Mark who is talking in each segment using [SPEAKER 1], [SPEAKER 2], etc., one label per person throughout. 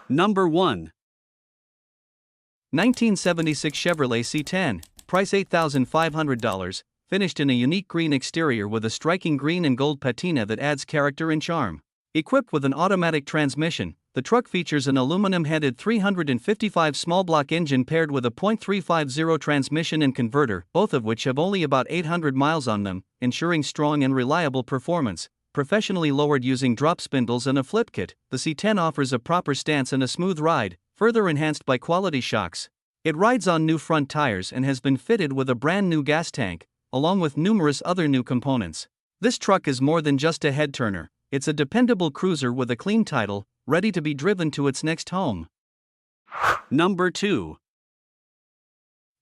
[SPEAKER 1] Number 1. 1976 Chevrolet C10, price $8,500, finished in a unique green exterior with a striking green and gold patina that adds character and charm. Equipped with an automatic transmission, the truck features an aluminum-headed 355 small-block engine paired with a .350 transmission and converter, both of which have only about 800 miles on them, ensuring strong and reliable performance. Professionally lowered using drop spindles and a flip kit, the C10 offers a proper stance and a smooth ride, further enhanced by quality shocks. It rides on new front tires and has been fitted with a brand new gas tank, along with numerous other new components. This truck is more than just a head-turner, it's a dependable cruiser with a clean title, ready to be driven to its next home. Number 2.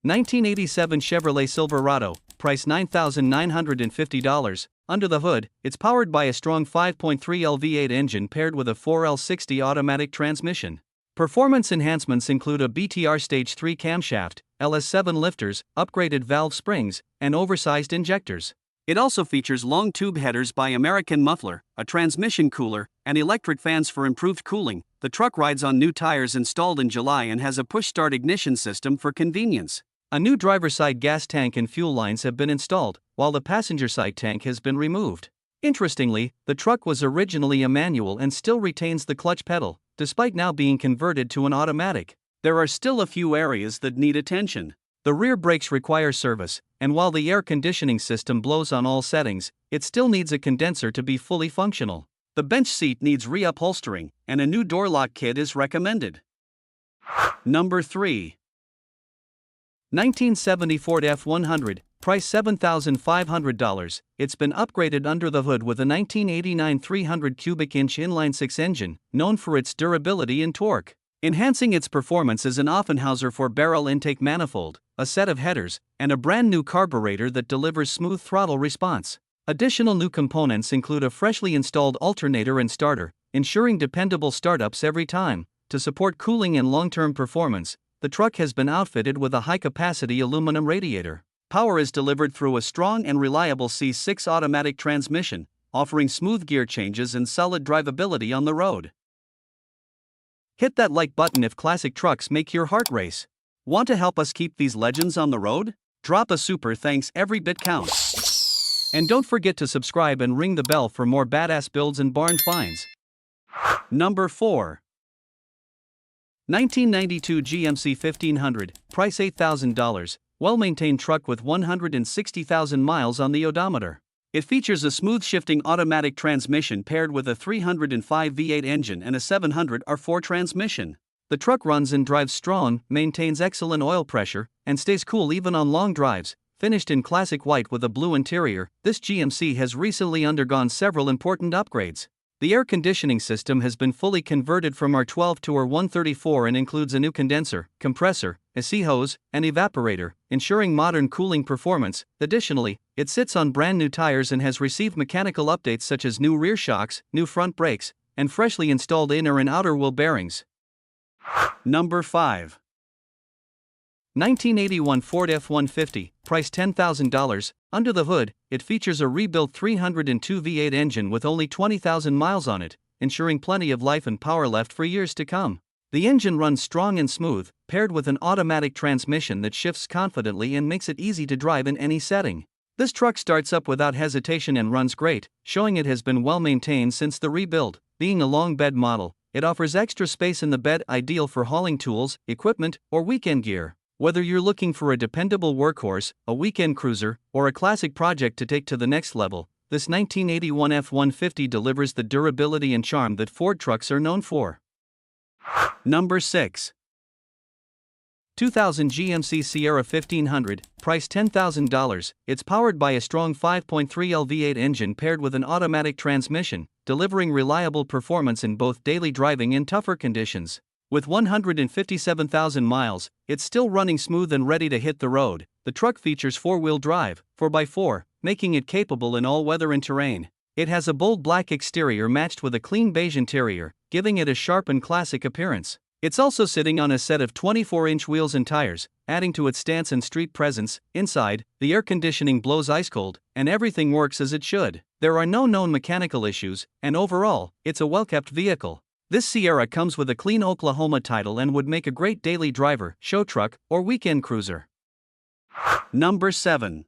[SPEAKER 1] 1987 Chevrolet Silverado, price $9,950. Under the hood, it's powered by a strong 5.3L V8 engine paired with a 4L60 automatic transmission. Performance enhancements include a BTR Stage 3 camshaft, LS7 lifters, upgraded valve springs, and oversized injectors. It also features long tube headers by American Muffler, a transmission cooler, and electric fans for improved cooling. The truck rides on new tires installed in July and has a push-start ignition system for convenience. A new driver's side gas tank and fuel lines have been installed, while the passenger side tank has been removed. Interestingly, the truck was originally a manual and still retains the clutch pedal, despite now being converted to an automatic. There are still a few areas that need attention. The rear brakes require service, and while the air conditioning system blows on all settings, it still needs a condenser to be fully functional. The bench seat needs reupholstering, and a new door lock kit is recommended. Number 3. 1970 Ford F150, price $7,500. It's been upgraded under the hood with a 1989 300 cubic inch inline-six engine, known for its durability and torque. Enhancing its performance is an Offenhauser 4-barrel intake manifold, a set of headers, and a brand new carburetor that delivers smooth throttle response. Additional new components include a freshly installed alternator and starter, ensuring dependable startups every time. To support cooling and long-term performance, the truck has been outfitted with a high-capacity aluminum radiator. Power is delivered through a strong and reliable C6 automatic transmission, offering smooth gear changes and solid drivability on the road. Hit that like button if classic trucks make your heart race. Want to help us keep these legends on the road? Drop a super thanks, every bit counts. And don't forget to subscribe and ring the bell for more badass builds and barn finds. Number 4. 1992 GMC 1500, price $8,000, well-maintained truck with 160,000 miles on the odometer. It features a smooth-shifting automatic transmission paired with a 305 V8 engine and a 700 R4 transmission. The truck runs and drives strong, maintains excellent oil pressure, and stays cool even on long drives. Finished in classic white with a blue interior, this GMC has recently undergone several important upgrades. The air conditioning system has been fully converted from R12 to R134 and includes a new condenser, compressor, AC hose, and evaporator, ensuring modern cooling performance. Additionally, it sits on brand new tires and has received mechanical updates such as new rear shocks, new front brakes, and freshly installed inner and outer wheel bearings. Number 5. 1981 Ford F150, price $10,000. Under the hood, it features a rebuilt 302 V8 engine with only 20,000 miles on it, ensuring plenty of life and power left for years to come. The engine runs strong and smooth, paired with an automatic transmission that shifts confidently and makes it easy to drive in any setting. This truck starts up without hesitation and runs great, showing it has been well maintained since the rebuild. Being a long bed model, it offers extra space in the bed, ideal for hauling tools, equipment, or weekend gear. Whether you're looking for a dependable workhorse, a weekend cruiser, or a classic project to take to the next level, this 1981 F150 delivers the durability and charm that Ford trucks are known for. Number 6. 2000 GMC Sierra 1500, price $10,000. It's powered by a strong 5.3L V8 engine paired with an automatic transmission, delivering reliable performance in both daily driving and tougher conditions. With 157,000 miles, it's still running smooth and ready to hit the road. The truck features 4-wheel drive, 4x4, making it capable in all weather and terrain. It has a bold black exterior matched with a clean beige interior, giving it a sharp and classic appearance. It's also sitting on a set of 24-inch wheels and tires, adding to its stance and street presence. Inside, the air conditioning blows ice cold, and everything works as it should. There are no known mechanical issues, and overall, it's a well-kept vehicle. This Sierra comes with a clean Oklahoma title and would make a great daily driver, show truck, or weekend cruiser.
[SPEAKER 2] Number 7.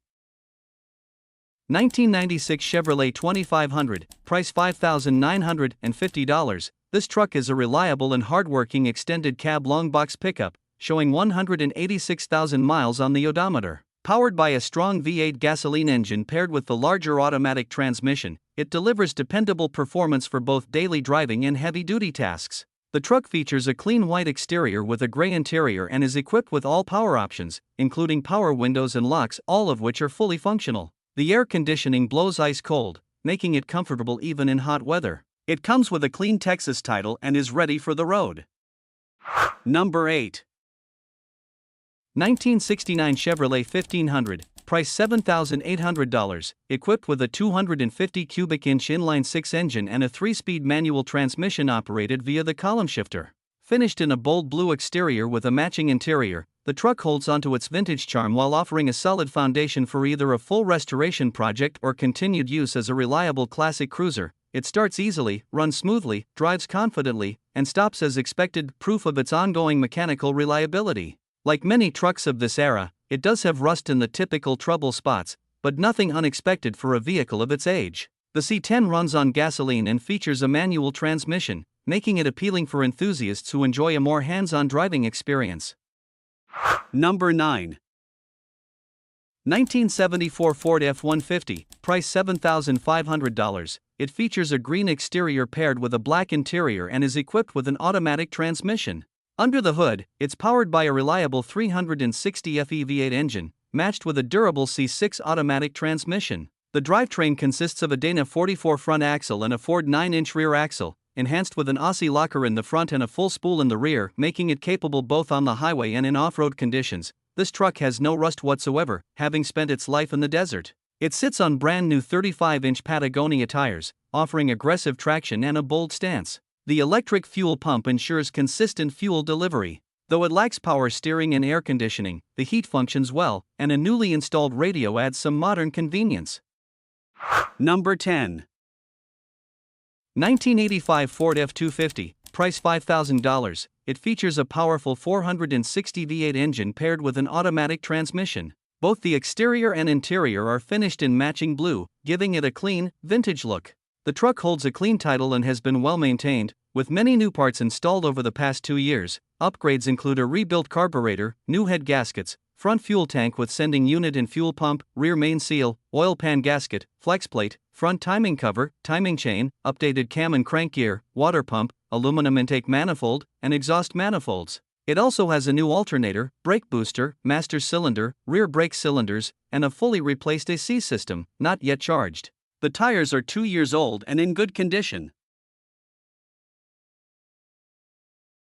[SPEAKER 1] 1996 Chevrolet 2500, price $5,950. This truck is a reliable and hardworking extended cab long box pickup, showing 186,000 miles on the odometer. Powered by a strong V8 gasoline engine paired with the larger automatic transmission, it delivers dependable performance for both daily driving and heavy-duty tasks. The truck features a clean white exterior with a gray interior and is equipped with all power options, including power windows and locks, all of which are fully functional. The air conditioning blows ice cold, making it comfortable even in hot weather. It comes with a clean Texas title and is ready for the road.
[SPEAKER 2] Number 8.
[SPEAKER 1] 1969 Chevrolet 1500, price $7,800, equipped with a 250 cubic inch inline-six engine and a 3-speed manual transmission operated via the column shifter. Finished in a bold blue exterior with a matching interior, the truck holds onto its vintage charm while offering a solid foundation for either a full restoration project or continued use as a reliable classic cruiser. It starts easily, runs smoothly, drives confidently, and stops as expected, proof of its ongoing mechanical reliability. Like many trucks of this era, it does have rust in the typical trouble spots, but nothing unexpected for a vehicle of its age. The C10 runs on gasoline and features a manual transmission, making it appealing for enthusiasts who enjoy a more hands-on driving experience.
[SPEAKER 2] Number 9.
[SPEAKER 1] 1974 Ford F150, price $7,500. It features a green exterior paired with a black interior and is equipped with an automatic transmission. Under the hood, it's powered by a reliable 360 FE V8 engine, matched with a durable C6 automatic transmission. The drivetrain consists of a Dana 44 front axle and a Ford 9-inch rear axle, enhanced with an Aussie locker in the front and a full spool in the rear, making it capable both on the highway and in off-road conditions. This truck has no rust whatsoever, having spent its life in the desert. It sits on brand new 35-inch Patagonia tires, offering aggressive traction and a bold stance. The electric fuel pump ensures consistent fuel delivery. Though it lacks power steering and air conditioning, the heat functions well, and a newly installed radio adds some modern convenience.
[SPEAKER 2] Number 10.
[SPEAKER 1] 1985 Ford F250, price $5,000. It features a powerful 460 V8 engine paired with an automatic transmission. Both the exterior and interior are finished in matching blue, giving it a clean, vintage look. The truck holds a clean title and has been well maintained, with many new parts installed over the past 2 years. Upgrades include a rebuilt carburetor, new head gaskets, front fuel tank with sending unit and fuel pump, rear main seal, oil pan gasket, flex plate, front timing cover, timing chain, updated cam and crank gear, water pump, aluminum intake manifold, and exhaust manifolds. It also has a new alternator, brake booster, master cylinder, rear brake cylinders, and a fully replaced AC system, not yet charged. The tires are 2 years old and in good condition.